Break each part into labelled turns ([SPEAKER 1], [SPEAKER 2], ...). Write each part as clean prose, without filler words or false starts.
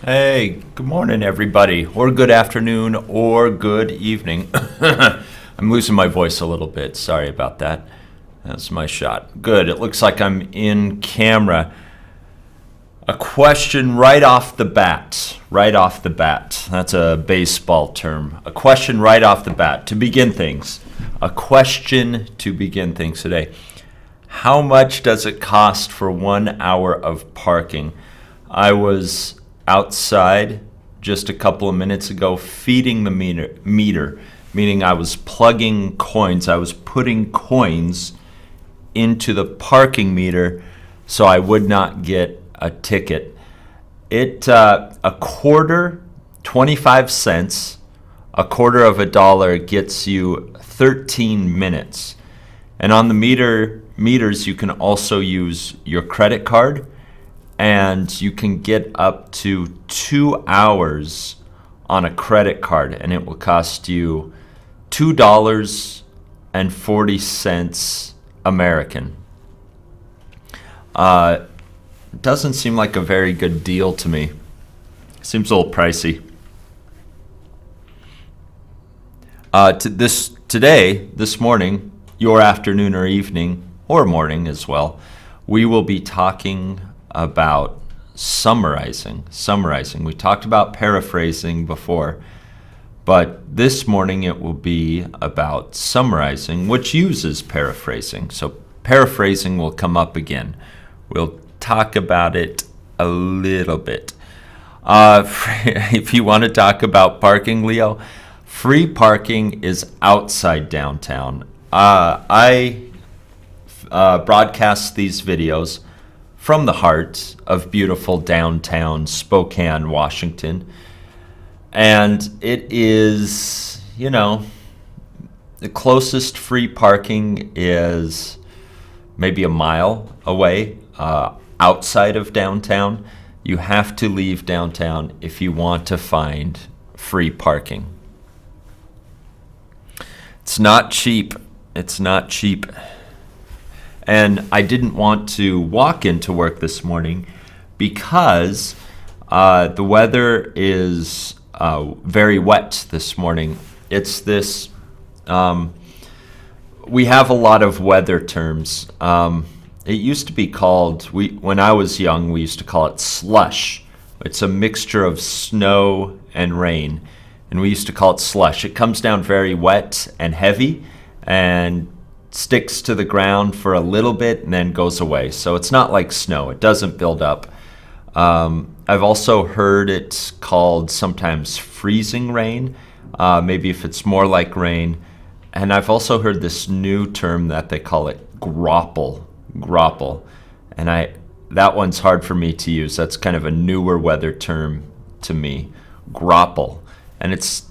[SPEAKER 1] Hey, good morning, everybody, or good afternoon, or good evening. I'm losing my voice a little bit. Sorry about that. That's my shot. Good. It looks like I'm in camera. A question right off the bat. Right off the bat. That's a baseball term. A question right off the bat to begin things. A question to begin things today. How much does it cost for 1 hour of parking? I was outside just a couple of minutes ago feeding the meter, meaning I was plugging coins. I was putting coins into the parking meter so I would not get a ticket. A quarter, 25 cents, a quarter of a dollar gets you 13 minutes. And on the meters, you can also use your credit card, and you can get up to 2 hours on a credit card, and it will cost you $2.40 American. Doesn't seem like a very good deal to me. Seems a little pricey. This morning, your afternoon or evening, or morning as well, we will be talking about summarizing. We talked about paraphrasing before, but this morning it will be about summarizing, which uses paraphrasing. So paraphrasing will come up again. We'll talk about it a little bit. If you want to talk about parking, Leo, free parking is outside downtown. I broadcast these videos from the heart of beautiful downtown Spokane, Washington. And it is, the closest free parking is maybe a mile away outside of downtown. You have to leave downtown if you want to find free parking. It's not cheap. And I didn't want to walk into work this morning because the weather is very wet this morning. It's this, we have a lot of weather terms. It used to be called, when I was young, we used to call it slush. It's a mixture of snow and rain, and we used to call it slush. It comes down very wet and heavy, and sticks to the ground for a little bit and then goes away. So it's not like snow. It doesn't build up. I've also heard it called sometimes freezing rain, maybe if it's more like rain. And I've also heard this new term that they call it grapple. And that one's hard for me to use. That's kind of a newer weather term to me, grapple. And it's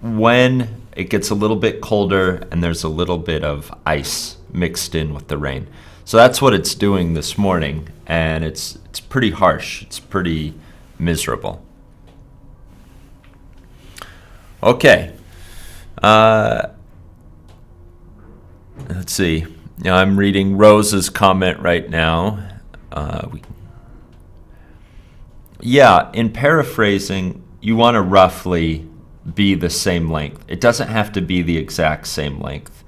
[SPEAKER 1] when it gets a little bit colder and there's a little bit of ice mixed in with the rain. So that's what it's doing this morning, and it's pretty harsh. It's pretty miserable. Okay. Let's see. I'm reading Rose's comment right now. In paraphrasing, you want to roughly be the same length. It doesn't have to be the exact same length.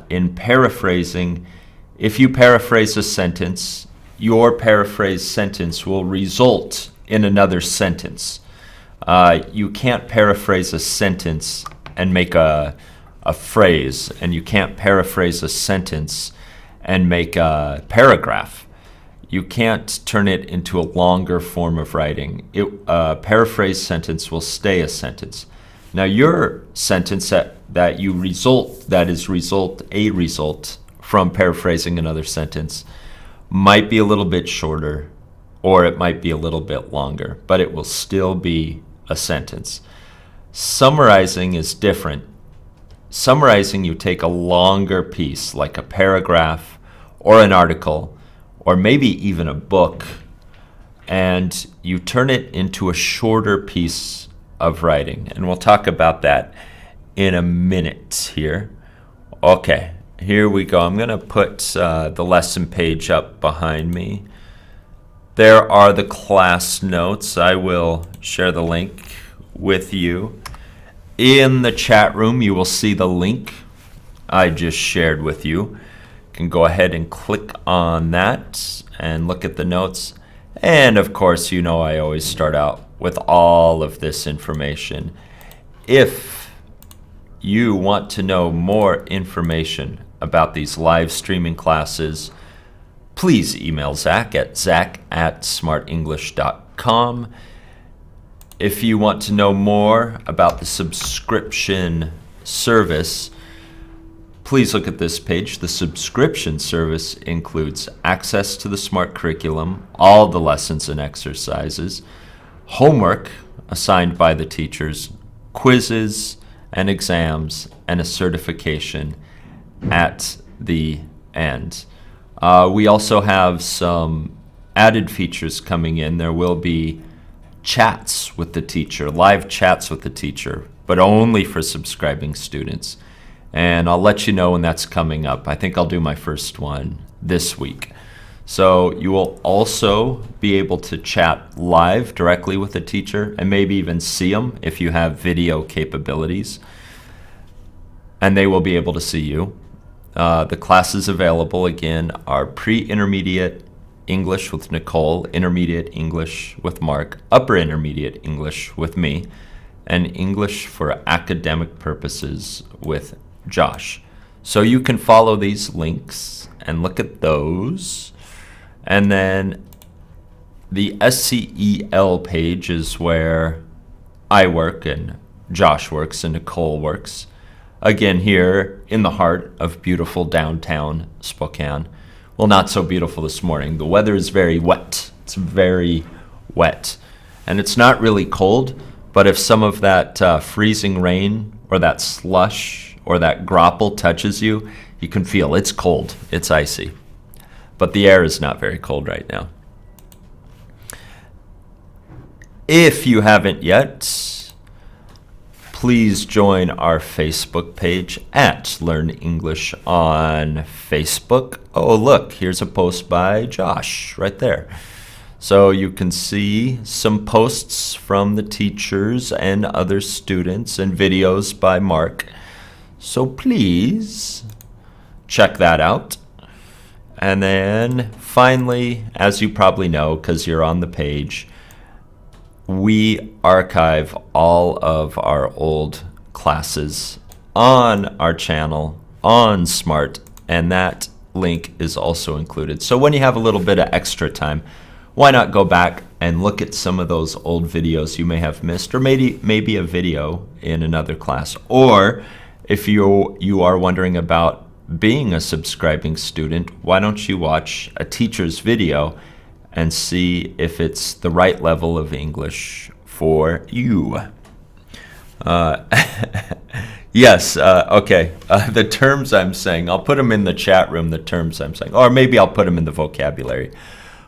[SPEAKER 1] In paraphrasing, if you paraphrase a sentence, your paraphrased sentence will result in another sentence. You can't paraphrase a sentence and make a phrase, and you can't paraphrase a sentence and make a paragraph. You can't turn it into a longer form of writing. A paraphrased sentence will stay a sentence. Now, your sentence that is a result from paraphrasing another sentence might be a little bit shorter, or it might be a little bit longer, but it will still be a sentence. Summarizing is different. Summarizing, you take a longer piece, like a paragraph or an article, or maybe even a book, and you turn it into a shorter piece of writing. And we'll talk about that in a minute here. Okay, here we go. I'm going to put the lesson page up behind me. There are the class notes. I will share the link with you. In the chat room, you will see the link I just shared with you. You can go ahead and click on that and look at the notes. And of course, you know I always start out with all of this information. If you want to know more information about these live streaming classes, please email Zach at zach@smartenglish.com. If you want to know more about the subscription service, please look at this page. The subscription service includes access to the Smrt curriculum, all the lessons and exercises, homework assigned by the teachers, quizzes and exams, and a certification at the end. We also have some added features coming in. There will be chats with the teacher, live chats with the teacher, but only for subscribing students. And I'll let you know when that's coming up. I think I'll do my first one this week. So you will also be able to chat live directly with the teacher and maybe even see them if you have video capabilities. And they will be able to see you. The classes available, again, are pre-intermediate English with Nicole, intermediate English with Mark, upper intermediate English with me, and English for academic purposes with Josh. So you can follow these links and look at those. And then the SCEL page is where I work and Josh works and Nicole works. Again, here in the heart of beautiful downtown Spokane. Well, not so beautiful this morning. The weather is very wet. It's very wet. And it's not really cold, but if some of that freezing rain or that slush or that grapple touches you, you can feel it's cold. It's icy. But the air is not very cold right now. If you haven't yet, please join our Facebook page at Learn English on Facebook. Oh, look, here's a post by Josh right there. So you can see some posts from the teachers and other students and videos by Mark. So please check that out. And then finally, as you probably know, because you're on the page, we archive all of our old classes on our channel on Smrt, and that link is also included. So when you have a little bit of extra time, why not go back and look at some of those old videos you may have missed, or maybe a video in another class. Or if you are wondering about being a subscribing student, why don't you watch a teacher's video and see if it's the right level of English for you. Yes, okay. The terms I'm saying, I'll put them in the chat room, the terms I'm saying, or maybe I'll put them in the vocabulary.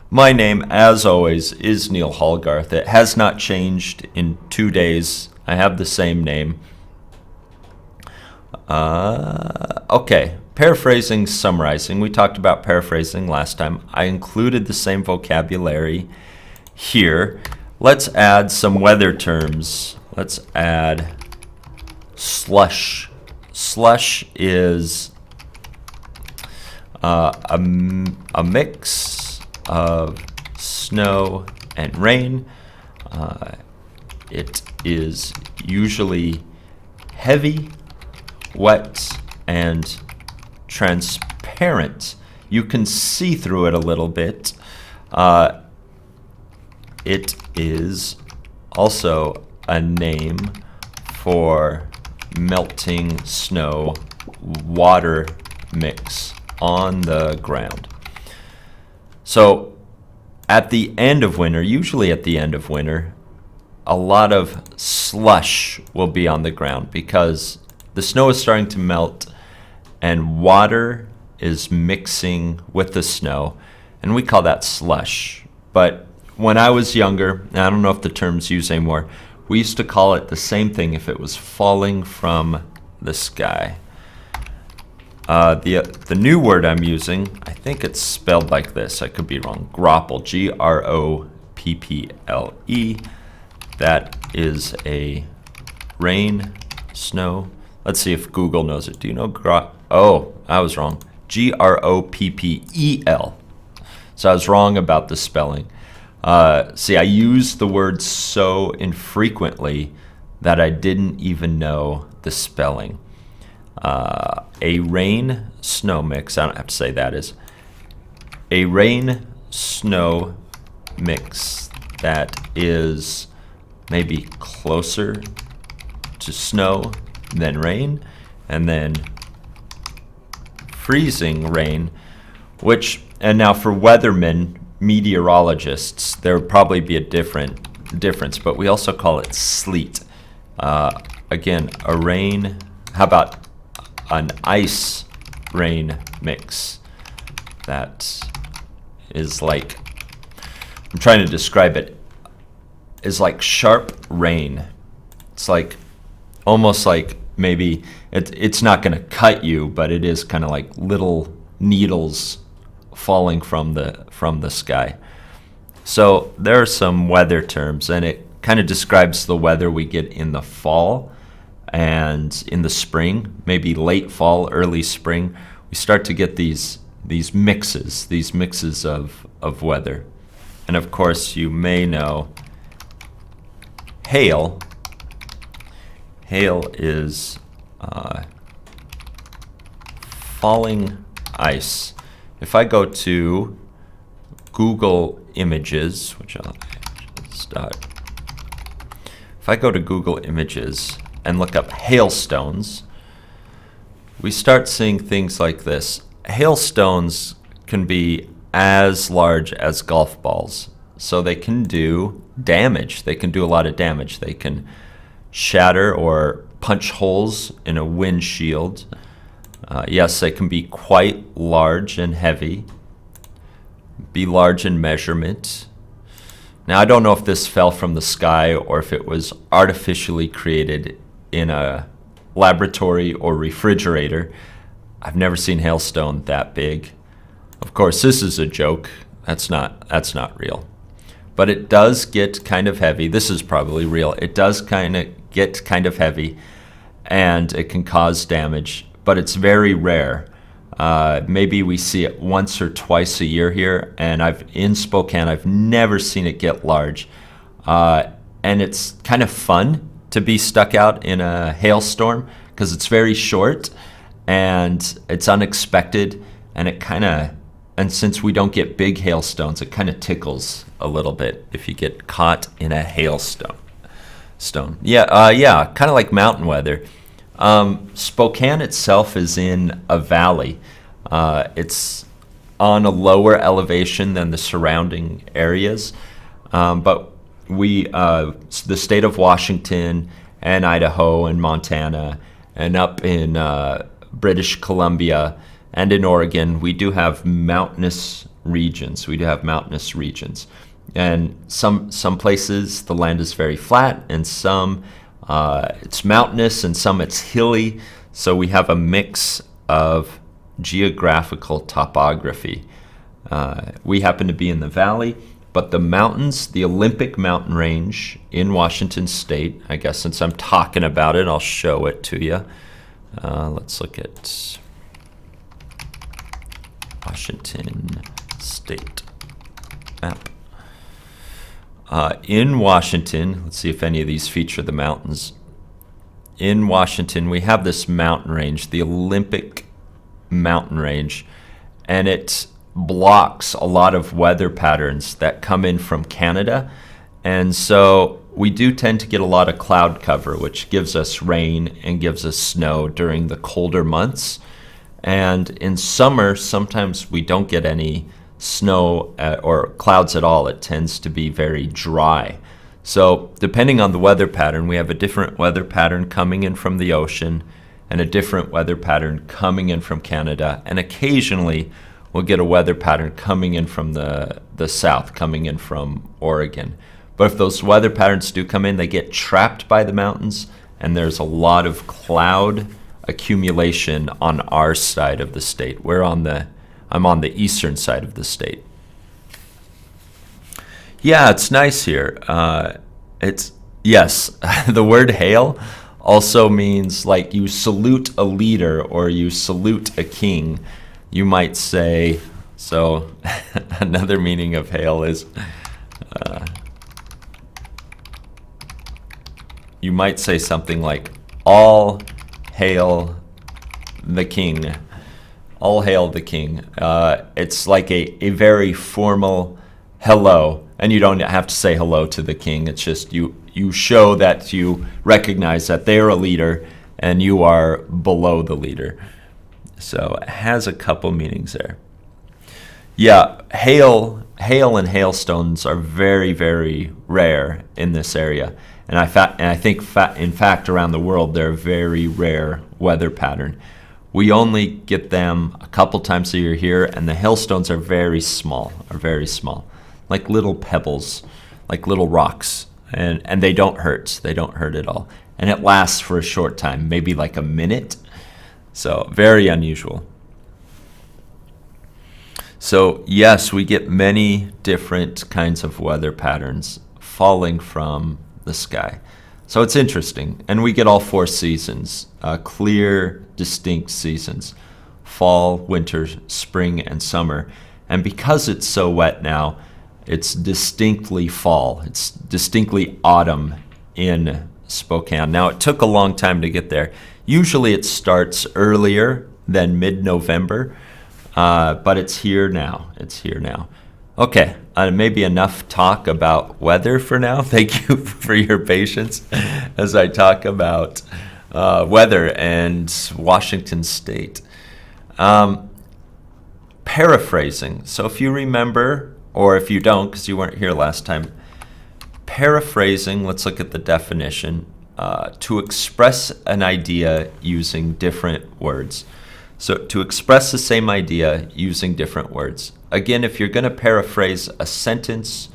[SPEAKER 1] My name, as always, is Neal Hallgarth. It has not changed in 2 days. I have the same name. Okay. Paraphrasing, summarizing. We talked about paraphrasing last time. I included the same vocabulary here. Let's add some weather terms. Let's add slush. Slush is a mix of snow and rain. It is usually heavy, wet, and transparent. You can see through it a little bit. It is also a name for melting snow water mix on the ground. So at the end of winter, usually at the end of winter, a lot of slush will be on the ground because the snow is starting to melt and water is mixing with the snow, and we call that slush. But when I was younger, and I don't know if the term's used anymore, we used to call it the same thing if it was falling from the sky. The new word I'm using, I think it's spelled like this. I could be wrong. Gropple, Gropple. That is a rain, snow. Let's see if Google knows it. Do you know Oh, I was wrong. Groppel. So I was wrong about the spelling. See, I use the word so infrequently that I didn't even know the spelling. A rain-snow mix, I don't have to say that is. A rain-snow mix that is maybe closer to snow than rain, and then freezing rain, and now for weathermen, meteorologists, there would probably be a difference, but we also call it sleet. Again, how about an ice rain mix that is like, I'm trying to describe it, is like sharp rain. It's like almost like maybe it's not going to cut you, but it is kind of like little needles falling from the sky. So there are some weather terms, and it kind of describes the weather we get in the fall and in the spring, maybe late fall, early spring. We start to get these mixes of weather. And of course, you may know hail. Hail is falling ice. If I go to Google Images, which I'll start. If I go to Google Images and look up hailstones, we start seeing things like this. Hailstones can be as large as golf balls, so they can do damage. They can do a lot of damage. They can shatter or punch holes in a windshield. Yes, they can be quite large and heavy, be large in measurement. Now, I don't know if this fell from the sky or if it was artificially created in a laboratory or refrigerator. I've never seen hailstone that big. Of course, this is a joke. That's not real. But it does get kind of heavy. This is probably real. It does get kind of heavy, and it can cause damage, but it's very rare. Maybe we see it once or twice a year here, and in Spokane, I've never seen it get large. And it's kind of fun to be stuck out in a hailstorm because it's very short and it's unexpected, and since we don't get big hailstones, it kind of tickles a little bit if you get caught in a hailstone. Yeah, kind of like mountain weather. Spokane itself is in a valley. It's on a lower elevation than the surrounding areas, but the state of Washington and Idaho and Montana and up in British Columbia and in Oregon, we do have mountainous regions. And some places the land is very flat, and some it's mountainous, and some it's hilly. So we have a mix of geographical topography. We happen to be in the valley, but the mountains, the Olympic mountain range in Washington State, I guess since I'm talking about it, I'll show it to you. Let's look at Washington State map. In Washington, let's see if any of these feature the mountains. In Washington, we have this mountain range, the Olympic mountain range, and it blocks a lot of weather patterns that come in from Canada. And so we do tend to get a lot of cloud cover, which gives us rain and gives us snow during the colder months. And in summer, sometimes we don't get any snow or clouds at all. It tends to be very dry. So depending on the weather pattern, we have a different weather pattern coming in from the ocean and a different weather pattern coming in from Canada. And occasionally we'll get a weather pattern coming in from the south, coming in from Oregon. But if those weather patterns do come in, they get trapped by the mountains, and there's a lot of cloud accumulation on our side of the state. I'm on the eastern side of the state. Yeah, it's nice here. Yes, the word hail also means like you salute a leader or you salute a king. You might say, so another meaning of hail is, you might say something like, all hail the king. All hail the king. It's like a very formal hello, and you don't have to say hello to the king. It's just you show that you recognize that they're a leader and you are below the leader. So it has a couple meanings there. Yeah, hail and hailstones are very, very rare in this area. And I think, in fact, around the world, they're a very rare weather pattern. We only get them a couple times a year here, and the hailstones are very small, like little pebbles, like little rocks, and they don't hurt. They don't hurt at all. And it lasts for a short time, maybe like a minute. So very unusual. So yes, we get many different kinds of weather patterns falling from the sky. So it's interesting. And we get all 4 seasons, clear, distinct seasons: fall, winter, spring, and summer. And because it's so wet now, it's distinctly fall. It's distinctly autumn in Spokane. Now, it took a long time to get there. Usually it starts earlier than mid-November, but it's here now. It's here now. Okay, maybe enough talk about weather for now. Thank you for your patience as I talk about weather and Washington State. Paraphrasing. So if you remember, or if you don't because you weren't here last time, paraphrasing, let's look at the definition, to express an idea using different words. So to express the same idea using different words. Again, if you're going to paraphrase a sentence,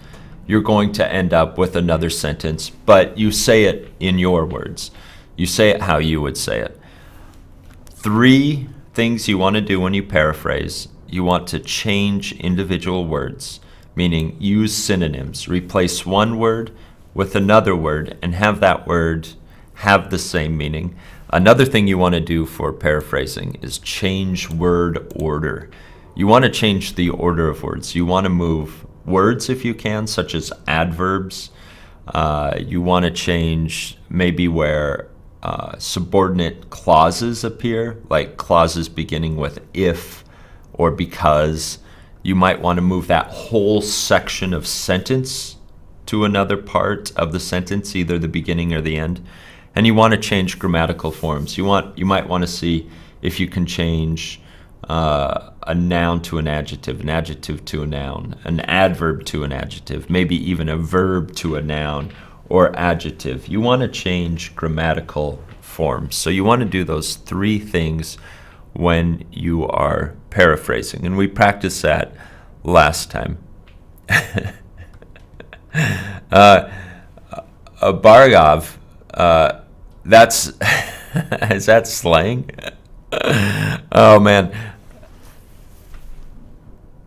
[SPEAKER 1] you're going to end up with another sentence, but you say it in your words. You say it how you would say it. 3 things you want to do when you paraphrase. You want to change individual words, meaning use synonyms. Replace one word with another word and have that word have the same meaning. Another thing you want to do for paraphrasing is change word order. You want to change the order of words. You want to move words if you can, such as adverbs. You want to change maybe where subordinate clauses appear, like clauses beginning with if or because. You might want to move that whole section of sentence to another part of the sentence, either the beginning or the end. And you want to change grammatical forms. You might want to see if you can change a noun to an adjective to a noun, an adverb to an adjective, maybe even a verb to a noun or adjective. You want to change grammatical forms. So you want to do those 3 things when you are paraphrasing. And we practiced that last time. Bargov, that's, is that slang? Oh man.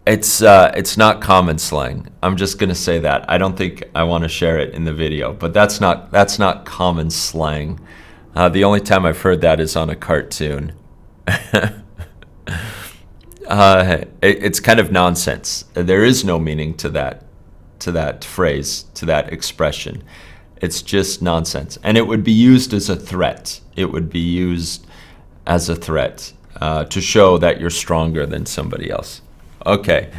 [SPEAKER 1] It's not common slang. I'm just gonna say that. I don't think I want to share it in the video, but that's not common slang. The only time I've heard that is on a cartoon. It's kind of nonsense. There is no meaning to that phrase, to that expression. It's just nonsense, and it would be used as a threat. It would be used as a threat to show that you're stronger than somebody else. Okay,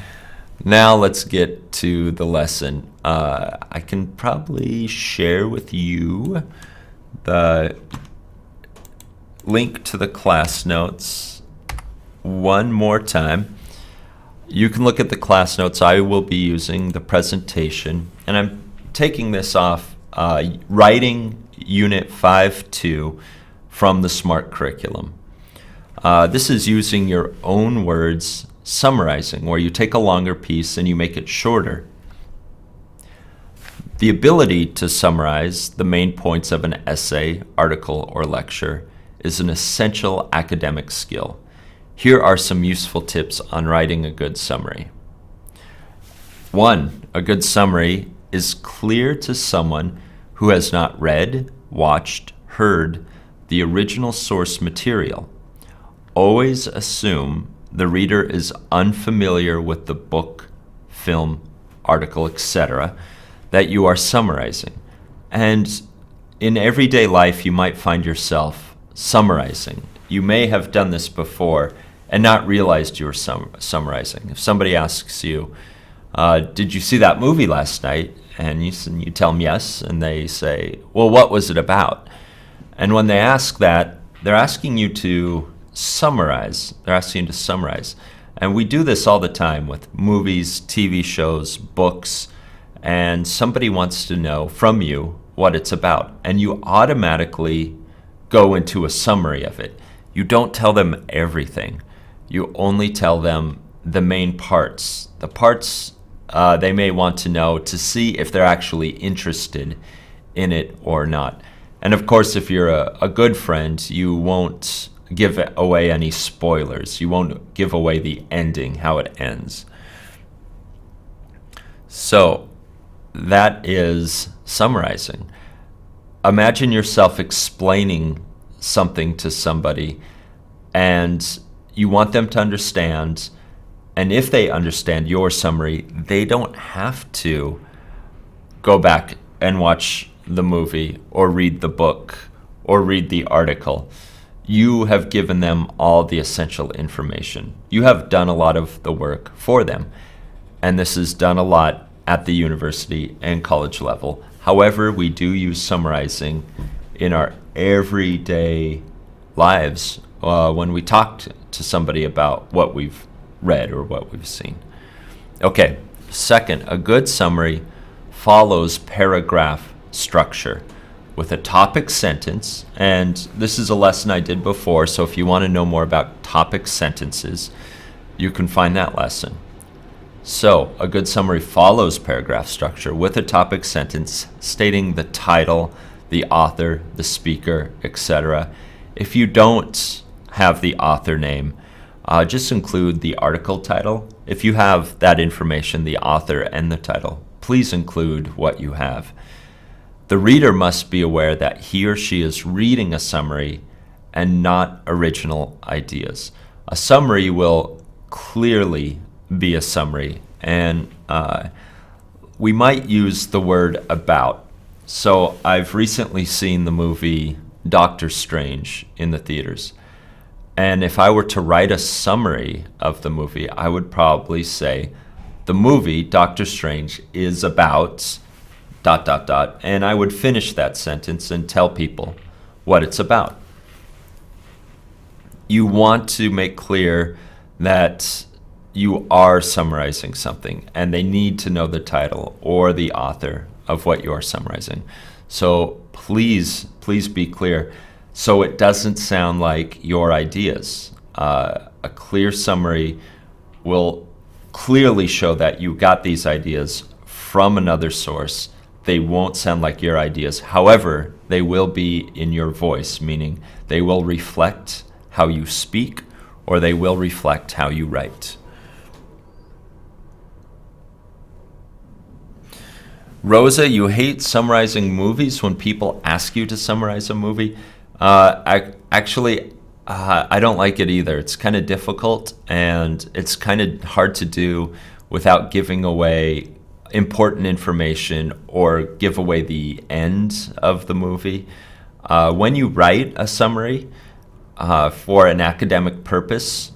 [SPEAKER 1] now let's get to the lesson. I can probably share with you the link to the class notes one more time. You can look at the class notes. I will be using the presentation, and I'm taking this off Writing Unit 5.2 from the Smrt curriculum. This is using your own words, summarizing, where you take a longer piece and you make it shorter. The ability to summarize the main points of an essay, article, or lecture is an essential academic skill. Here are some useful tips on writing a good summary. 1. A good summary is clear to someone who has not read, watched, heard the original source material. Always assume the reader is unfamiliar with the book, film, article, etc. that you are summarizing. And in everyday life, you might find yourself summarizing. You may have done this before and not realized you were summarizing. If somebody asks you, did you see that movie last night? And you tell them yes, and they say, well, what was it about? And when they ask that, they're asking you to summarize. They're asking you to summarize. And we do this all the time with movies, TV shows, books, and somebody wants to know from you what it's about. And you automatically go into a summary of it. You don't tell them everything. You only tell them the main parts. The parts they may want to know to see if they're actually interested in it or not. And of course, if you're a good friend, you won't give away any spoilers. You won't give away the ending, how it ends. So that is summarizing. Imagine yourself explaining something to somebody and you want them to understand. And if they understand your summary, they don't have to go back and watch the movie or read the book or read the article. You have given them all the essential information. You have done a lot of the work for them. And this is done a lot at the university and college level. However, we do use summarizing in our everyday lives when we talk to somebody about what we've read or what we've seen. Okay, second, a good summary follows paragraph structure with a topic sentence, and this is a lesson I did before, so if you want to know more about topic sentences, you can find that lesson. So, a good summary follows paragraph structure with a topic sentence stating the title, the author, the speaker, etc. If you don't have the author name, just include the article title. If you have that information, the author and the title, please include what you have. The reader must be aware that he or she is reading a summary and not original ideas. A summary will clearly be a summary, and we might use the word about. So I've recently seen the movie Doctor Strange in the theaters. And if I were to write a summary of the movie, I would probably say, the movie, Doctor Strange, is about ... And I would finish that sentence and tell people what it's about. You want to make clear that you are summarizing something, and they need to know the title or the author of what you are summarizing. So please be clear, so it doesn't sound like your ideas. A clear summary will clearly show that you got these ideas from another source. They won't sound like your ideas. However, they will be in your voice, meaning they will reflect how you speak or they will reflect how you write. Rosa, you hate summarizing movies when people ask you to summarize a movie. I don't like it either. It's kind of difficult and it's kind of hard to do without giving away important information or give away the end of the movie. When you write a summary for an academic purpose,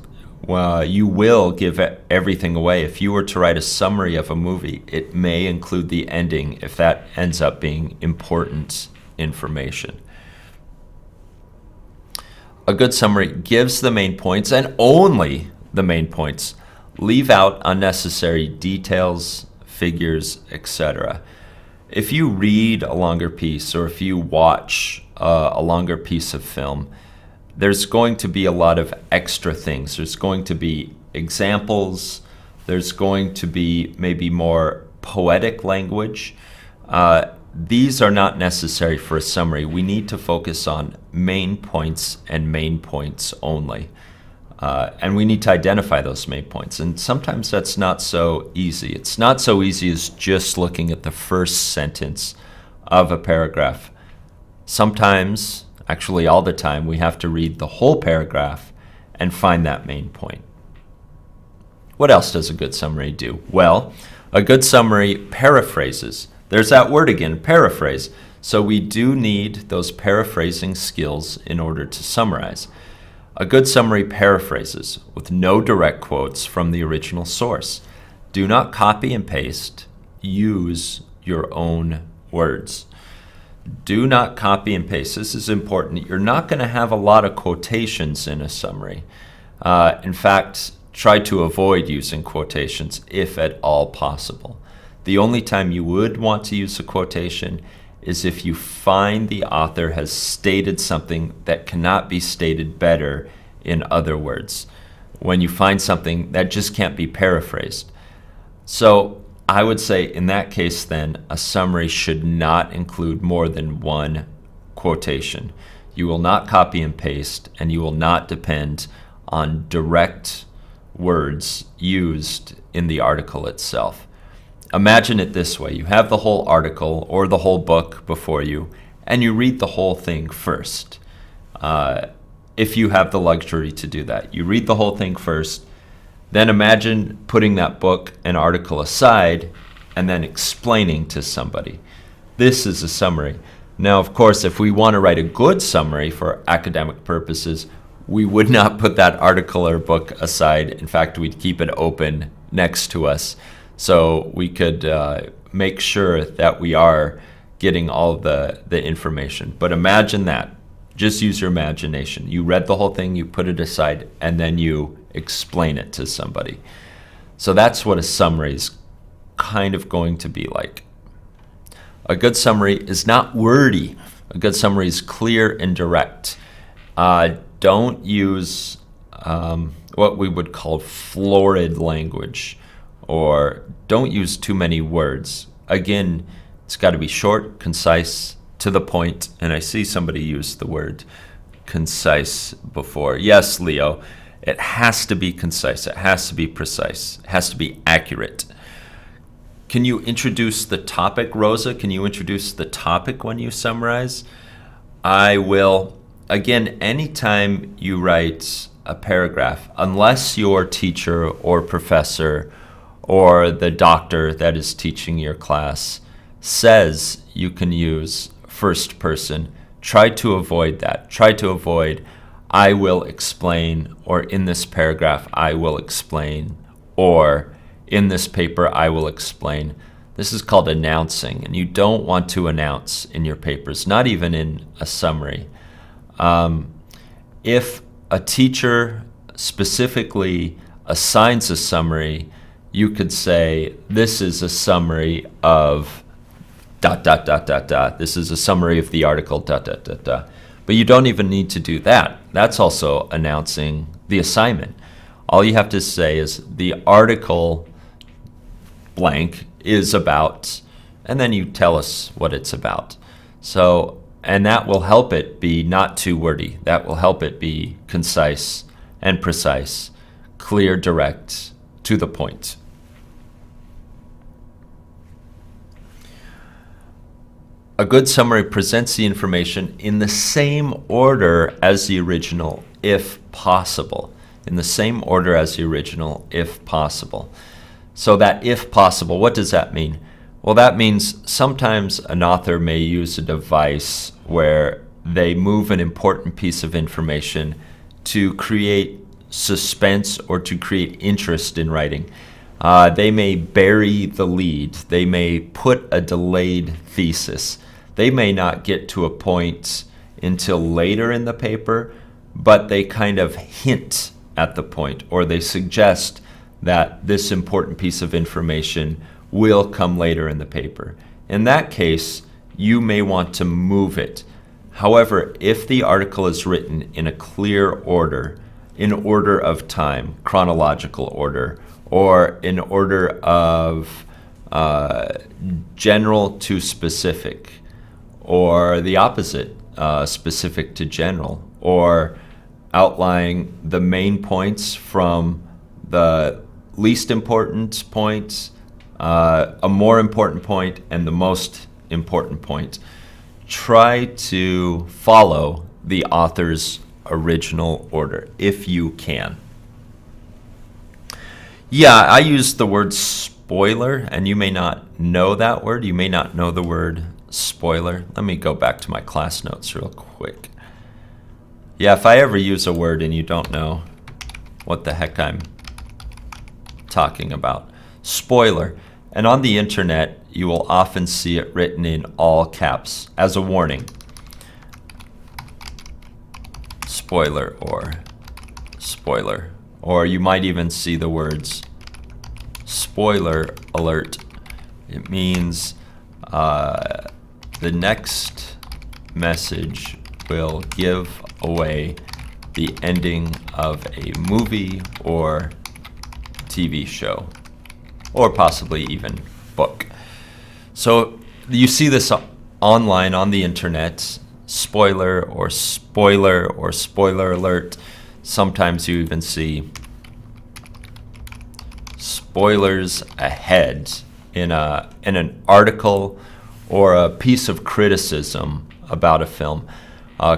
[SPEAKER 1] you will give everything away. If you were to write a summary of a movie, it may include the ending if that ends up being important information. A good summary gives the main points and only the main points. Leave out unnecessary details, figures, etc. If you read a longer piece or if you watch a longer piece of film, there's going to be a lot of extra things. There's going to be examples. There's going to be maybe more poetic language. these are not necessary for a summary. We need to focus on main points and main points only. And we need to identify those main points. And sometimes that's not so easy. It's not so easy as just looking at the first sentence of a paragraph. Sometimes, actually all the time, we have to read the whole paragraph and find that main point. What else does a good summary do? Well, a good summary paraphrases. There's that word again, paraphrase. So we do need those paraphrasing skills in order to summarize. A good summary paraphrases with no direct quotes from the original source. Do not copy and paste. Use your own words. Do not copy and paste. This is important. You're not going to have a lot of quotations in a summary. In fact, try to avoid using quotations if at all possible. The only time you would want to use a quotation is if you find the author has stated something that cannot be stated better in other words. When you find something that just can't be paraphrased. So I would say in that case then, a summary should not include more than one quotation. You will not copy and paste, and you will not depend on direct words used in the article itself. Imagine it this way. You have the whole article or the whole book before you, and you read the whole thing first. If you have the luxury to do that. You read the whole thing first, then imagine putting that book and article aside and then explaining to somebody. This is a summary. Now, of course, if we want to write a good summary for academic purposes, we would not put that article or book aside. In fact, we'd keep it open next to us so we could make sure that we are getting all the information. But imagine that. Just use your imagination. You read the whole thing, you put it aside, and then you explain it to somebody. So that's what a summary is kind of going to be like. A good summary is not wordy. A good summary is clear and direct. Don't use what we would call florid language, or don't use too many words. Again, it's got to be short, concise, to the point, and I see somebody use the word concise before. Yes, Leo, it has to be concise, it has to be precise, it has to be accurate. Can you introduce the topic, Rosa? Can you introduce the topic when you summarize? I will. Again, anytime you write a paragraph, unless your teacher or professor or the doctor that is teaching your class says you can use first person, try to avoid that. Try to avoid, I will explain, or in this paragraph, I will explain, or in this paper, I will explain. This is called announcing, and you don't want to announce in your papers, not even in a summary. If a teacher specifically assigns a summary, you could say, this is a summary of ... This is a summary of the article ... But you don't even need to do that. That's also announcing the assignment. All you have to say is the article blank is about, and then you tell us what it's about. So, and that will help it be not too wordy. That will help it be concise and precise, clear, direct, to the point. A good summary presents the information in the same order as the original, if possible. In the same order as the original, if possible. So that if possible, what does that mean? Well, that means sometimes an author may use a device where they move an important piece of information to create suspense or to create interest in writing. They may bury the lead. They may put a delayed thesis. They may not get to a point until later in the paper, but they kind of hint at the point, or they suggest that this important piece of information will come later in the paper. In that case, you may want to move it. However, if the article is written in a clear order, in order of time, chronological order, or in order of general to specific, or the opposite, specific to general, or outlining the main points from the least important point, a more important point, and the most important point. Try to follow the author's original order if you can. Yeah, I use the word spoiler, and you may not know that word. You may not know the word spoiler. Let me go back to my class notes real quick. Yeah, if I ever use a word and you don't know what the heck I'm talking about, spoiler. And on the internet, you will often see it written in all caps as a warning. Spoiler or spoiler. Or you might even see the words spoiler alert. It means the next message will give away the ending of a movie or TV show, or possibly even book. So you see this online on the internet, spoiler or spoiler alert. Sometimes you even see spoilers ahead in an article or a piece of criticism about a film.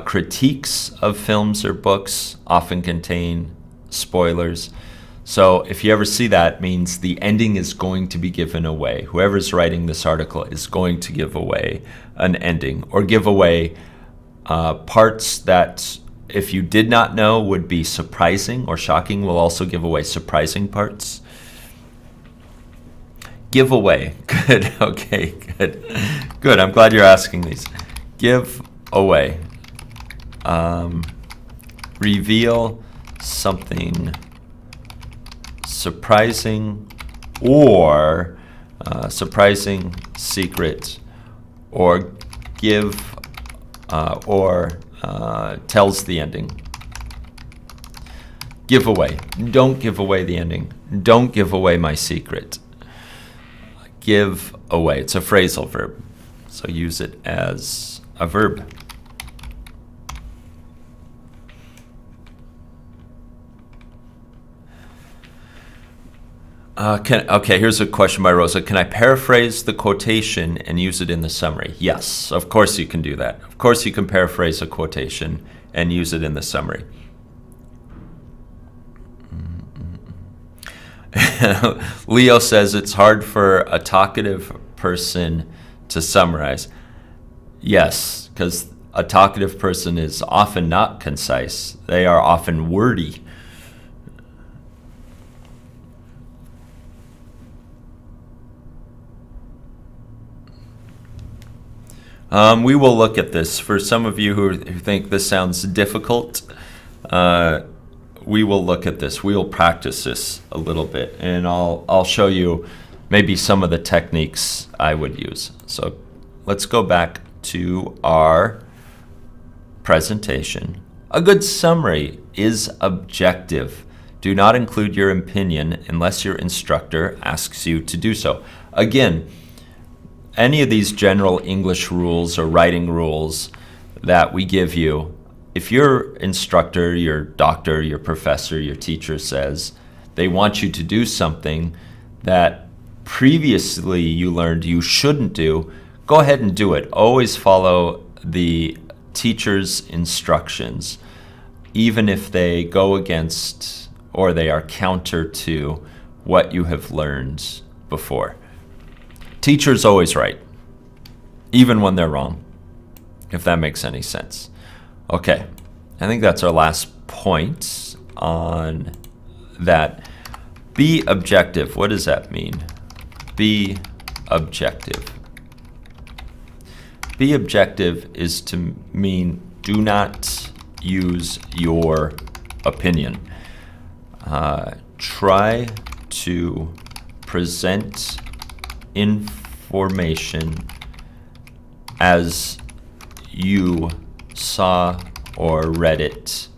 [SPEAKER 1] Critiques of films or books often contain spoilers. So if you ever see that, it means the ending is going to be given away. Whoever's writing this article is going to give away an ending, or give away parts that, if you did not know, would be surprising or shocking. Will also give away surprising parts. Give away. Good. Okay, good. Good. I'm glad you're asking these. Give away. Reveal something surprising, or surprising secret, or give or tells the ending. Give away. Don't give away the ending. Don't give away my secret. Give away. It's a phrasal verb, so use it as a verb. Okay, here's a question by Rosa. Can I paraphrase the quotation and use it in the summary? Yes, of course you can do that. Of course you can paraphrase a quotation and use it in the summary. Leo says it's hard for a talkative person to summarize. Yes, because a talkative person is often not concise. They are often wordy. We will look at this. For some of you who think this sounds difficult, we will look at this. We will practice this a little bit, and I'll show you maybe some of the techniques I would use. So let's go back to our presentation. A good summary is objective. Do not include your opinion unless your instructor asks you to do so. Again, any of these general English rules or writing rules that we give you, if your instructor, your doctor, your professor, your teacher says they want you to do something that previously you learned you shouldn't do, go ahead and do it. Always follow the teacher's instructions, even if they go against or they are counter to what you have learned before. Teacher's always right, even when they're wrong, if that makes any sense. Okay, I think that's our last point on that. Be objective. What does that mean? Be objective. Be objective is to mean do not use your opinion. Try to present information as you saw or read it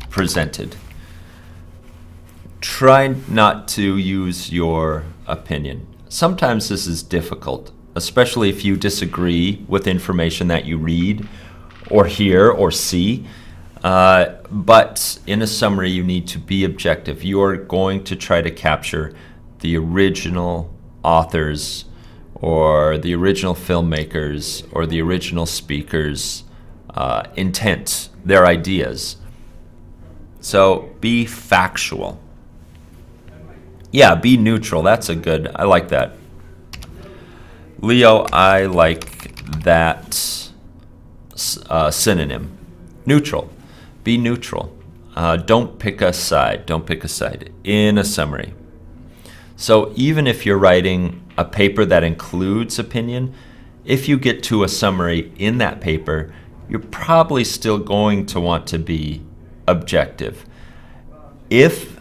[SPEAKER 1] presented. Try not to use your opinion. sometimes this is difficult, especially if you disagree with information that you read or hear or see. But in a summary, you need to be objective. You are going to try to capture the original authors or the original filmmakers or the original speakers' intent, their ideas. So be factual. Yeah, be neutral. I like that. Leo, I like that synonym. Neutral. Be neutral. Don't pick a side. Don't pick a side in a summary. So even if you're writing a paper that includes opinion, if you get to a summary in that paper, you're probably still going to want to be objective. If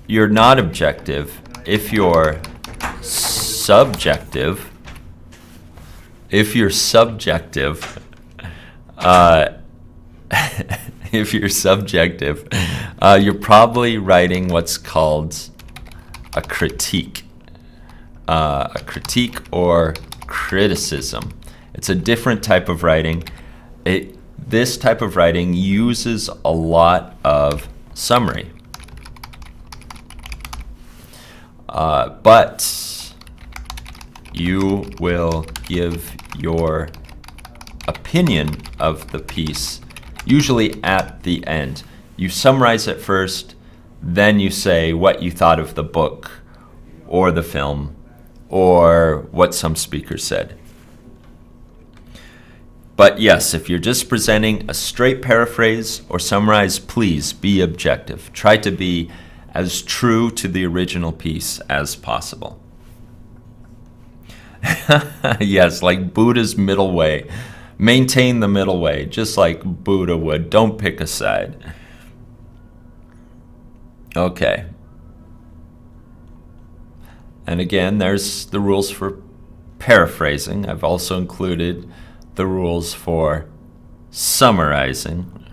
[SPEAKER 1] you're not objective, if you're subjective, if you're subjective, you're probably writing what's called a critique or criticism. It's a different type of writing. This type of writing uses a lot of summary. But you will give your opinion of the piece usually at the end. You summarize it first, then you say what you thought of the book or the film or what some speaker said. But yes, if you're just presenting a straight paraphrase or summarize, please be objective. Try to be as true to the original piece as possible. Yes, like Buddha's middle way. Maintain the middle way, just like Buddha would. Don't pick a side. Okay. And again, there's the rules for paraphrasing. I've also included the rules for summarizing.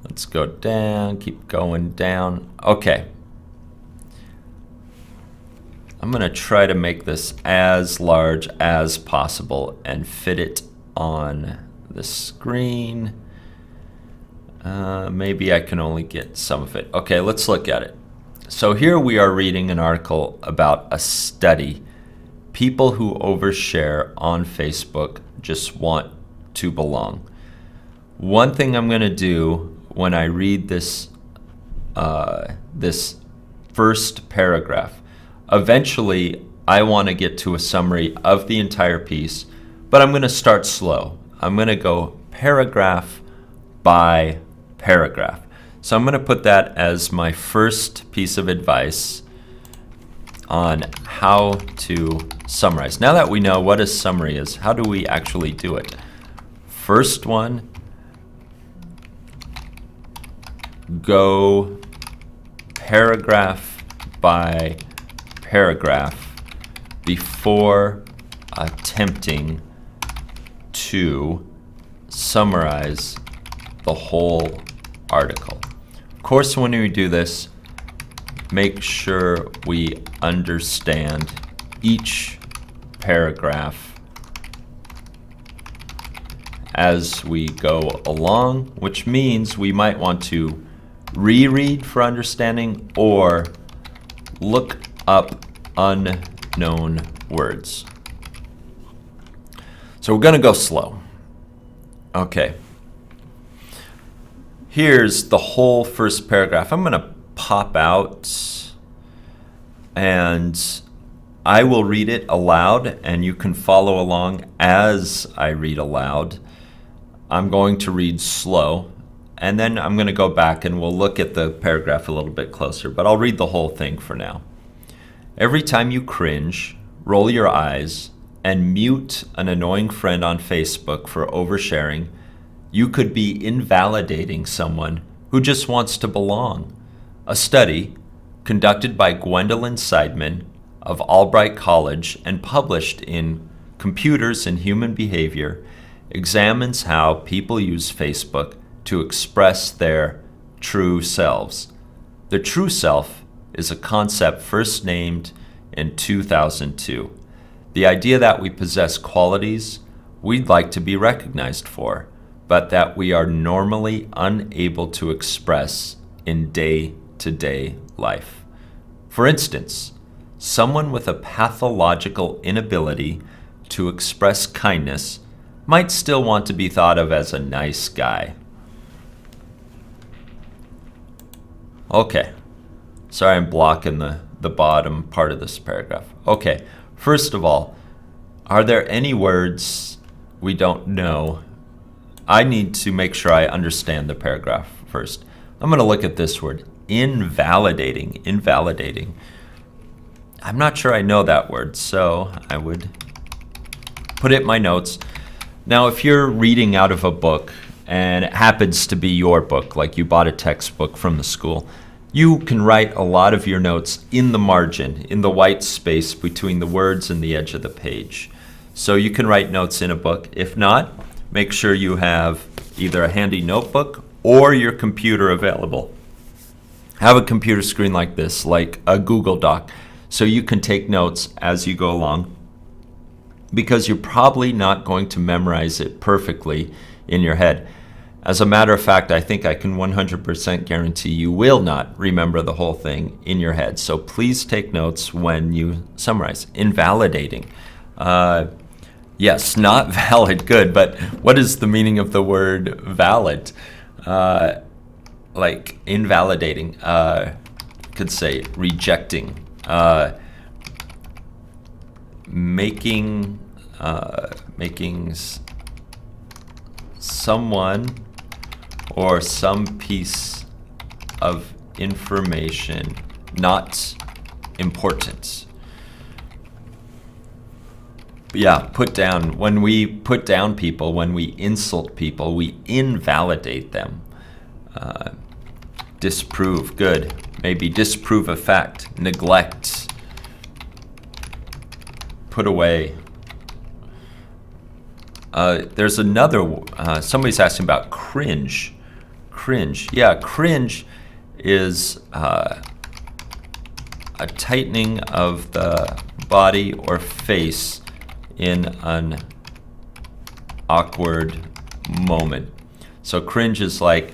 [SPEAKER 1] Let's go down, keep going down. Okay. I'm going to try to make this as large as possible and fit it on the screen. Maybe I can only get some of it. Okay, let's look at it. So here we are reading an article about a study. People who overshare on Facebook just want to belong. One thing I'm going to do when I read this first paragraph, eventually I want to get to a summary of the entire piece, but I'm going to start slow. I'm going to go paragraph by paragraph. So I'm going to put that as my first piece of advice on how to summarize. Now that we know what a summary is, how do we actually do it? First one, go paragraph by paragraph before attempting to summarize the whole article. Of course, when we do this, make sure we understand each paragraph as we go along, which means we might want to reread for understanding or look up unknown words. So we're going to go slow. Okay. Here's the whole first paragraph. I'm going to pop out and I will read it aloud and you can follow along as I read aloud. I'm going to read slow and then I'm going to go back and we'll look at the paragraph a little bit closer, but I'll read the whole thing for now. Every time you cringe, roll your eyes, and mute an annoying friend on Facebook for oversharing, you could be invalidating someone who just wants to belong. A study conducted by Gwendolyn Seidman of Albright College and published in Computers and Human Behavior examines how people use Facebook to express their true selves. The true self is a concept first named in 2002. The idea that we possess qualities we'd like to be recognized for, but that we are normally unable to express in day-to-day life. For instance, someone with a pathological inability to express kindness might still want to be thought of as a nice guy. Okay, sorry I'm blocking the bottom part of this paragraph. Okay, first of all, are there any words we don't know? I need to make sure I understand the paragraph first. I'm going to look at this word, invalidating. Invalidating. I'm not sure I know that word, so I would put it in my notes. Now, if you're reading out of a book, and it happens to be your book, like you bought a textbook from the school, you can write a lot of your notes in the margin, in the white space between the words and the edge of the page. So you can write notes in a book. If not, make sure you have either a handy notebook or your computer available. Have a computer screen like this, like a Google Doc, so you can take notes as you go along, because you're probably not going to memorize it perfectly in your head. As a matter of fact, I think I can 100% guarantee you will not remember the whole thing in your head. So please take notes when you summarize. Invalidating. Yes, not valid, good, but what is the meaning of the word valid? Like invalidating, could say rejecting, making someone or some piece of information not important. Yeah, put down. When we put down people, when we insult people, we invalidate them. Disprove, good. Maybe disprove a fact. Neglect. Put away. There's another, somebody's asking about cringe. Cringe. Yeah, cringe is a tightening of the body or face in an awkward moment. So cringe is like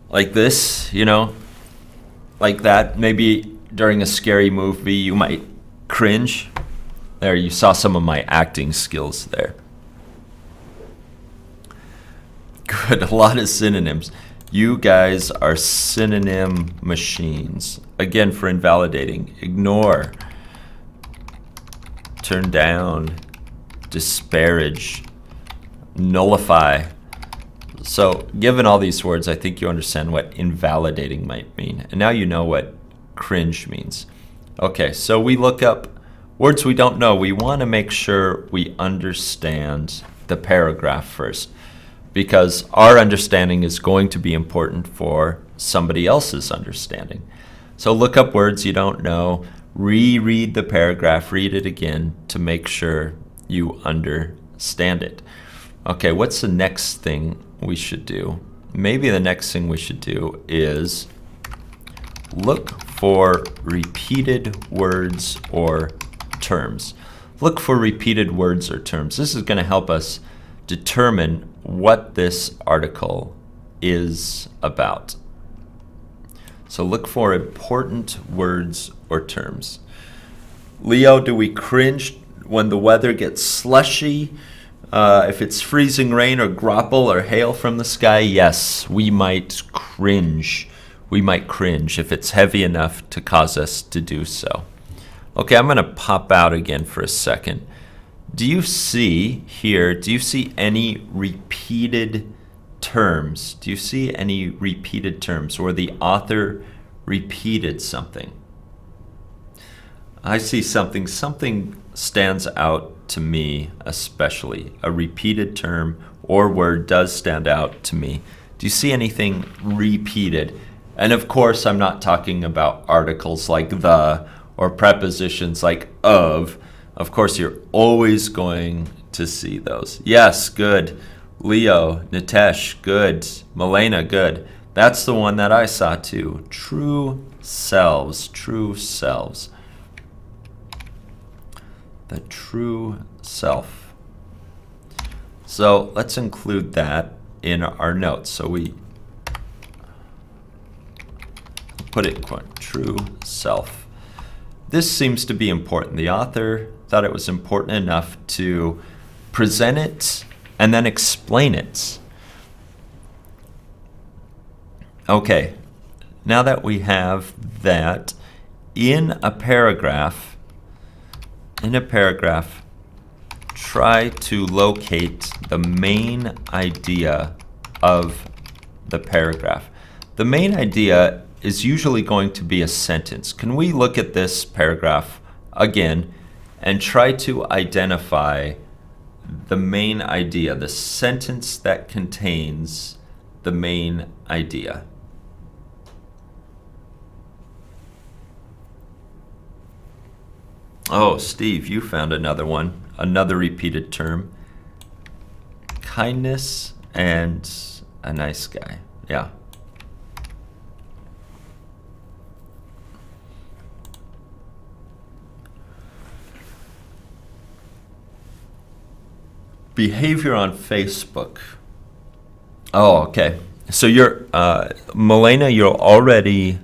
[SPEAKER 1] this, you know, like that. Maybe during a scary movie you might cringe. There, you saw some of my acting skills there. Good, a lot of synonyms. You guys are synonym machines. Again, for invalidating, ignore, turn down, disparage, nullify. So, given all these words, I think you understand what invalidating might mean. And now you know what cringe means. Okay, so we look up words we don't know. We want to make sure we understand the paragraph first, because our understanding is going to be important for somebody else's understanding. So look up words you don't know, reread the paragraph, read it again to make sure you understand it. Okay, what's the next thing we should do? Maybe the next thing we should do is look for repeated words or terms. Look for repeated words or terms. This is going to help us determine what this article is about. So look for important words or terms. Leo, do we cringe when the weather gets slushy? If it's freezing rain or grapple or hail from the sky, yes, we might cringe. We might cringe if it's heavy enough to cause us to do so. Okay, I'm going to pop out again for a second. Do you see here, do you see any repeated terms? Do you see any repeated terms where the author repeated something? I see something stands out to me especially. A repeated term or word does stand out to me. Do you see anything repeated? And of course, I'm not talking about articles like the or prepositions like of. Of course, you're always going to see those. Yes, good. Leo, Nitesh, good. Milena, good. That's the one that I saw too. True selves, true selves. the true self. So let's include that in our notes. So we put it in quote, true self. This seems to be important. The author thought it was important enough to present it and then explain it. Okay, now that we have that, in a paragraph, try to locate the main idea of the paragraph. The main idea is usually going to be a sentence. Can we look at this paragraph again and try to identify the main idea, the sentence that contains the main idea? Oh, Steve, you found another one, another repeated term. Kindness and a nice guy. Yeah. Behavior on Facebook. Oh, okay. So you're, Milena, you're already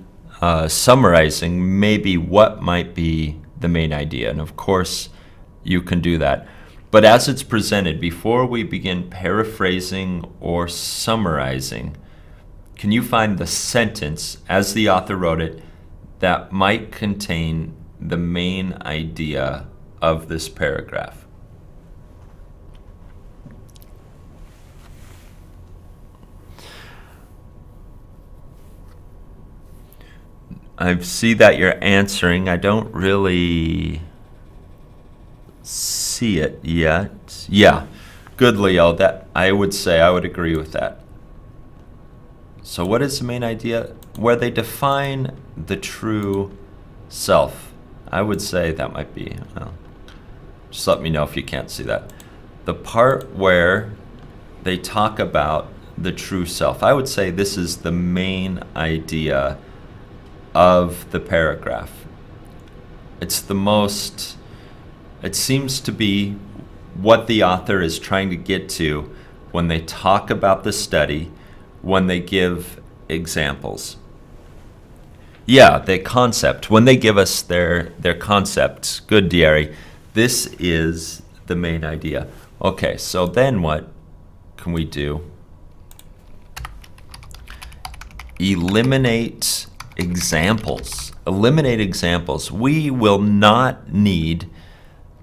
[SPEAKER 1] summarizing maybe what might be the main idea. And of course, you can do that. But as it's presented, before we begin paraphrasing or summarizing, can you find the sentence, as the author wrote it, that might contain the main idea of this paragraph? I see that you're answering. I don't really see it yet. Yeah, good, Leo. That I would say I would agree with that. So what is the main idea? Where they define the true self. I would say that might be, well, just let me know if you can't see that. The part where they talk about the true self. I would say this is the main idea of the paragraph. It's the most, it seems to be what the author is trying to get to when they talk about the study, when they give examples. Yeah, the concept. When they give us their concept. Good, Diary. This is the main idea. Okay, so then what can we do? Eliminate examples. Eliminate examples. We will not need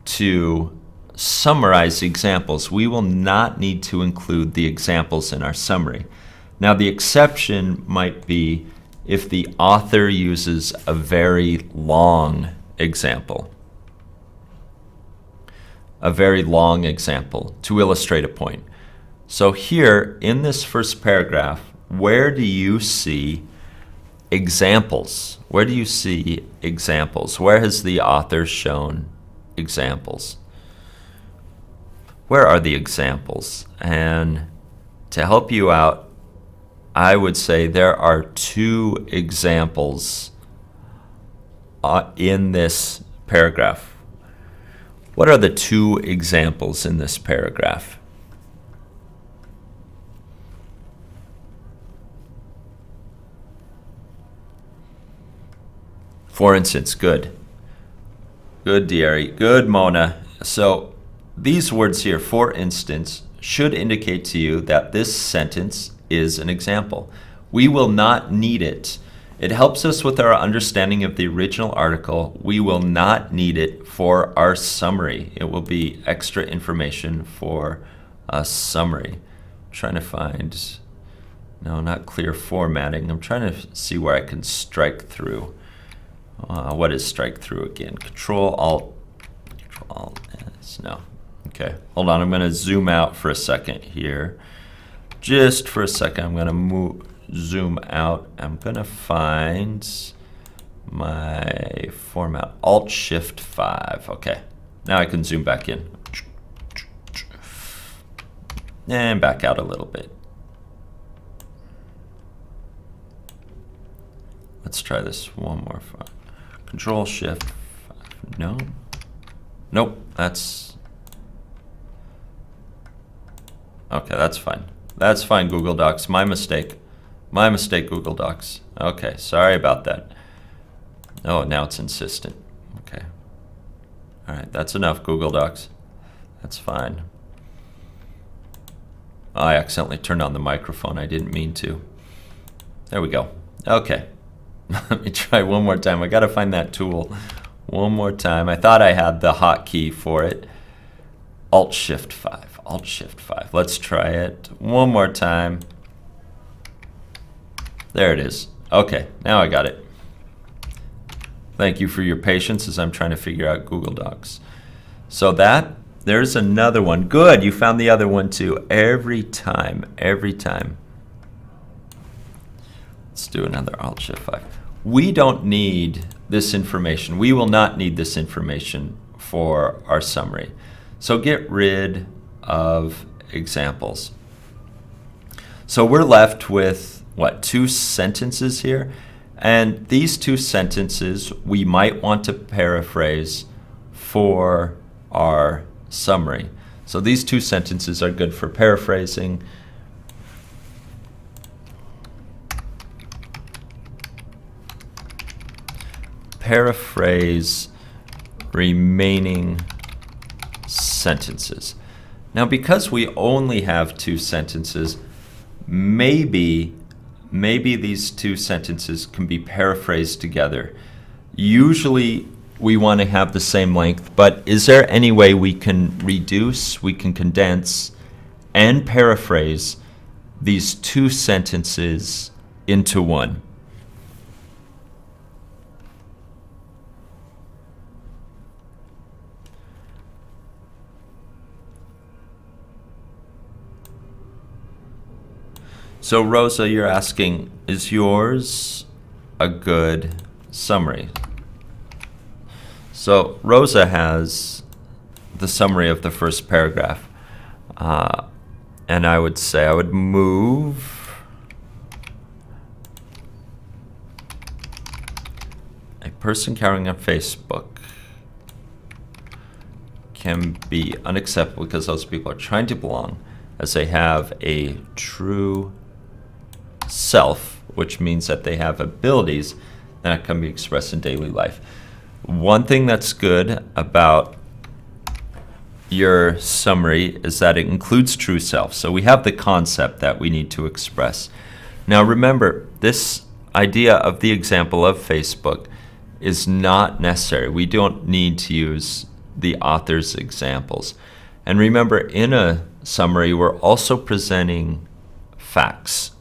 [SPEAKER 1] to summarize examples. We will not need to include the examples in our summary. Now, the exception might be if the author uses a very long example. A very long example to illustrate a point. So here in this first paragraph, where do you see examples? Where do you see examples? Where has the author shown examples? Where are the examples? And to help you out, I would say there are two examples in this paragraph. What are the two examples in this paragraph? For instance, good. Good, Diary. Good, Mona. So these words here, for instance, should indicate to you that this sentence is an example. We will not need it. It helps us with our understanding of the original article. We will not need it for our summary. It will be extra information for a summary. I'm trying to find, no, not clear formatting. I'm trying to see where I can strike through. What is strike through again? Control Alt S. No. Okay, hold on. I'm going to zoom out for a second here. Just for a second, I'm going to zoom out. I'm going to find my format. Alt Shift 5. Okay, now I can zoom back in. And back out a little bit. Let's try this one more. Control Shift 5. No. Nope, that's... Okay, that's fine. That's fine, Google Docs. My mistake. My mistake, Google Docs. Okay, sorry about that. Oh, now it's insistent. Okay. All right, that's enough, Google Docs. That's fine. Oh, I accidentally turned on the microphone. I didn't mean to. There we go. Okay. Let me try one more time. I got to find that tool one more time. I thought I had the hotkey for it. Alt-Shift-5. Alt-Shift-5. Let's try it one more time. There it is. Okay, now I got it. Thank you for your patience as I'm trying to figure out Google Docs. So there's another one. Good, you found the other one too. Every time. Let's do another Alt-Shift-5. We don't need this information. We will not need this information for our summary. So get rid of examples. So we're left with, what, 2 sentences here? And these 2 sentences we might want to paraphrase for our summary. So these 2 sentences are good for paraphrasing. Paraphrase remaining sentences. Now, because we only have 2 sentences, maybe these 2 sentences can be paraphrased together. Usually we want to have the same length, but is there any way we can reduce, we can condense, and paraphrase these 2 sentences into one? So Rosa, you're asking, is yours a good summary? So Rosa has the summary of the first paragraph. And I would say I would move a person carrying on Facebook can be unacceptable because those people are trying to belong, as they have a true self, which means that they have abilities that can be expressed in daily life. One thing that's good about your summary is that it includes true self. So we have the concept that we need to express. Now remember, this idea of the example of Facebook is not necessary. We don't need to use the author's examples. And remember, in a summary, we're also presenting facts.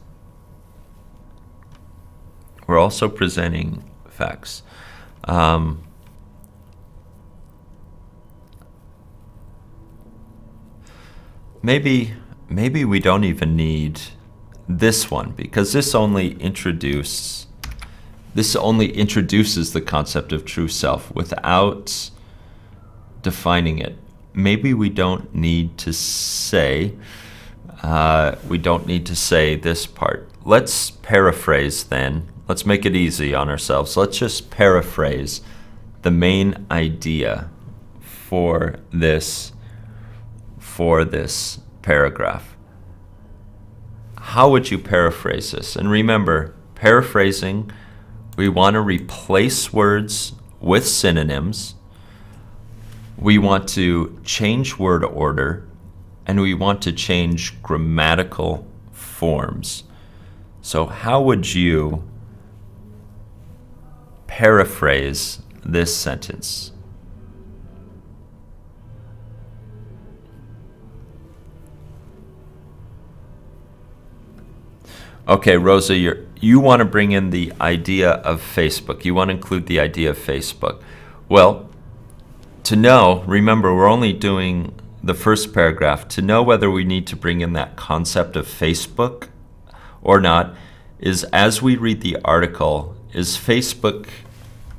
[SPEAKER 1] We're also presenting facts. Maybe we don't even need this one, because this only introduces the concept of true self without defining it. Maybe we don't need to say this part. Let's paraphrase then. Let's make it easy on ourselves. Let's just paraphrase the main idea for this paragraph. How would you paraphrase this? And remember, paraphrasing, we want to replace words with synonyms. We want to change word order, and we want to change grammatical forms. So how would you paraphrase this sentence? Okay, Rosa, you want to bring in the idea of Facebook. You want to include the idea of Facebook. Well, to know, remember, we're only doing the first paragraph. To know whether we need to bring in that concept of Facebook or not is, as we read the article, is Facebook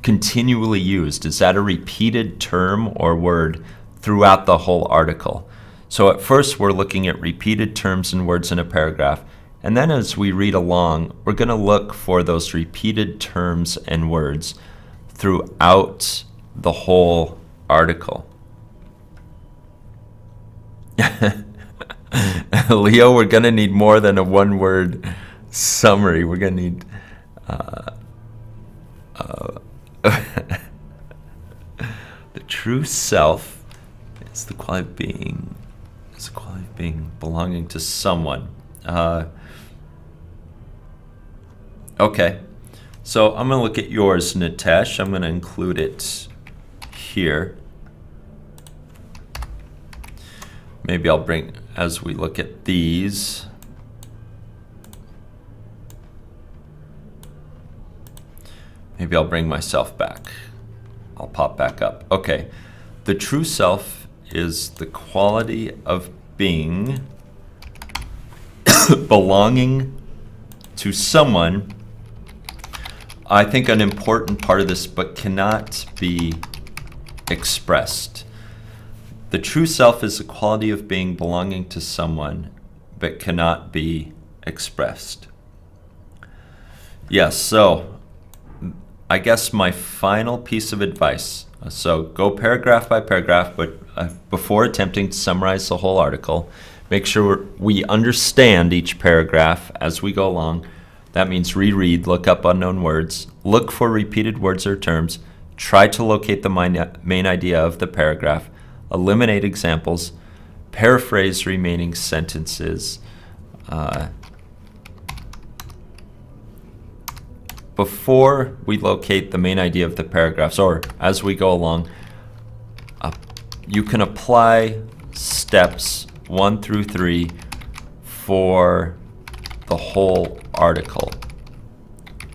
[SPEAKER 1] continually used? Is that a repeated term or word throughout the whole article? So at first we're looking at repeated terms and words in a paragraph, and then as we read along, we're going to look for those repeated terms and words throughout the whole article. Leo, we're going to need more than a one-word summary. We're going to need the true self is the quality of being, belonging to someone. Okay, so I'm going to look at yours, Nitesh. I'm going to include it here. Maybe I'll bring, as we look at these, maybe I'll bring myself back. I'll pop back up. Okay, the true self is the quality of being belonging to someone. I think an important part of this, but cannot be expressed. The true self is the quality of being belonging to someone, but cannot be expressed. Yes, so I guess my final piece of advice, so go paragraph by paragraph, but before attempting to summarize the whole article, make sure we understand each paragraph as we go along. That means reread, look up unknown words, look for repeated words or terms, try to locate the main idea of the paragraph, eliminate examples, paraphrase remaining sentences. Before we locate the main idea of the paragraphs, or as we go along, you can apply steps 1 through 3 for the whole article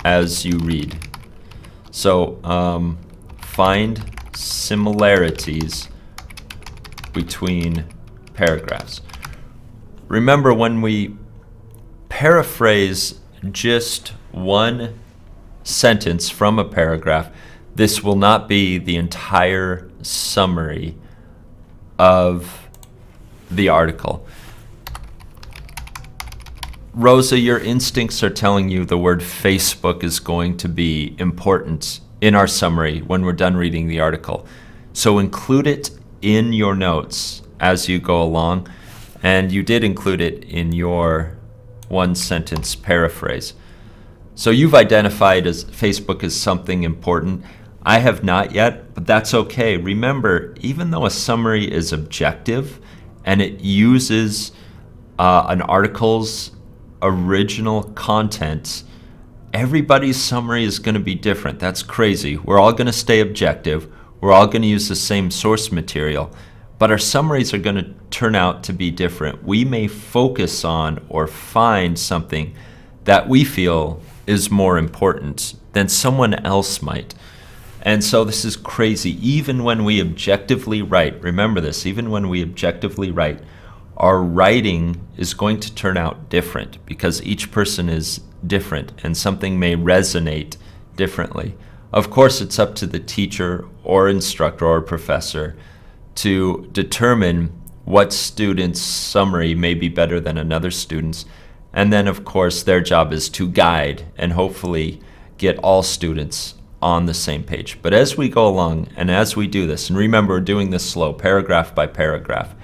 [SPEAKER 1] as you read. So find similarities between paragraphs. Remember, when we paraphrase just one sentence from a paragraph, this will not be the entire summary of the article. Rosa, your instincts are telling you the word Facebook is going to be important in our summary when we're done reading the article. So include it in your notes as you go along, and you did include it in your one sentence paraphrase. So you've identified as Facebook as something important. I have not yet, but that's okay. Remember, even though a summary is objective and it uses an article's original content, everybody's summary is going to be different. That's crazy. We're all going to stay objective. We're all going to use the same source material, but our summaries are going to turn out to be different. We may focus on or find something that we feel is more important than someone else might. And so this is crazy. Even when we objectively write, remember this, even when we objectively write, our writing is going to turn out different because each person is different and something may resonate differently. Of course, it's up to the teacher or instructor or professor to determine what student's summary may be better than another student's. And then, of course, their job is to guide and hopefully get all students on the same page. But as we go along and as we do this, and remember, we're doing this slow, paragraph by paragraph,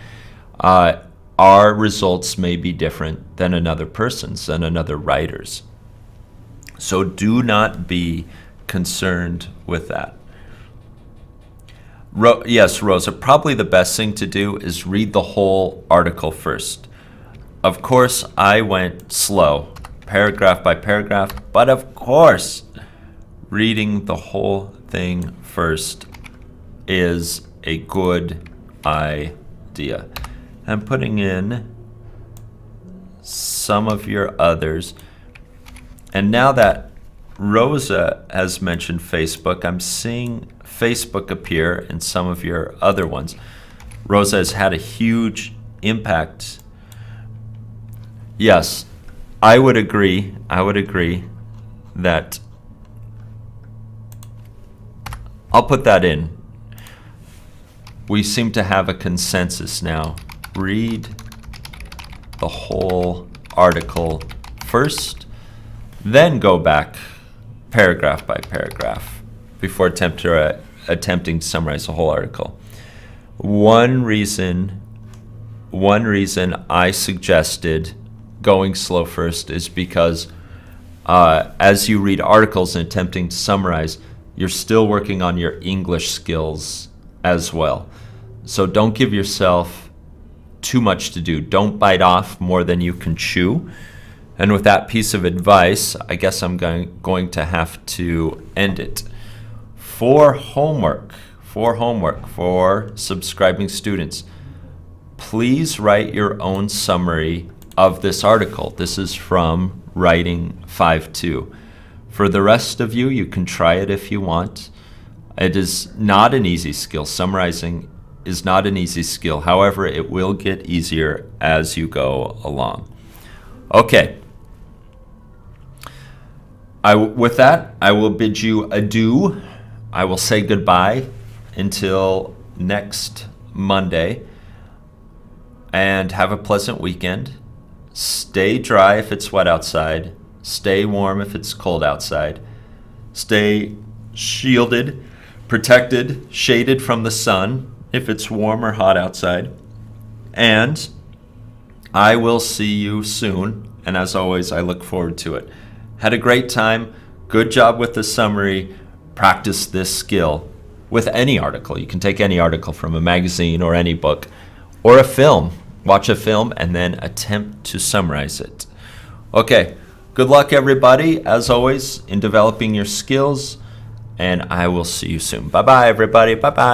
[SPEAKER 1] our results may be different than another person's, than another writer's. So do not be concerned with that. Yes, Rosa, probably the best thing to do is read the whole article first. Of course, I went slow, paragraph by paragraph, but of course, reading the whole thing first is a good idea. I'm putting in some of your others. And now that Rosa has mentioned Facebook, I'm seeing Facebook appear in some of your other ones. Rosa has had a huge impact. Yes, I would agree that I'll put that in. We seem to have a consensus now. Read the whole article first, then go back paragraph by paragraph before attempting to summarize the whole article. One reason one reason I suggested going slow first is because as you read articles and attempting to summarize, you're still working on your English skills as well. So don't give yourself too much to do. Don't bite off more than you can chew. And with that piece of advice, I guess I'm going to have to end it. For homework for subscribing students, please write your own summary of this article. This is from Writing 5.2. For the rest of you, you can try it if you want. It is not an easy skill. Summarizing is not an easy skill. However, it will get easier as you go along. Okay. With that, I will bid you adieu. I will say goodbye until next Monday. And have a pleasant weekend. Stay dry if it's wet outside. Stay warm if it's cold outside. Stay shielded, protected, shaded from the sun if it's warm or hot outside. And I will see you soon. And as always, I look forward to it. Had a great time. Good job with the summary. Practice this skill with any article. You can take any article from a magazine or any book or a film. Watch a film and then attempt to summarize it. Okay, good luck everybody, as always, in developing your skills, and I will see you soon. Bye-bye, everybody. Bye-bye.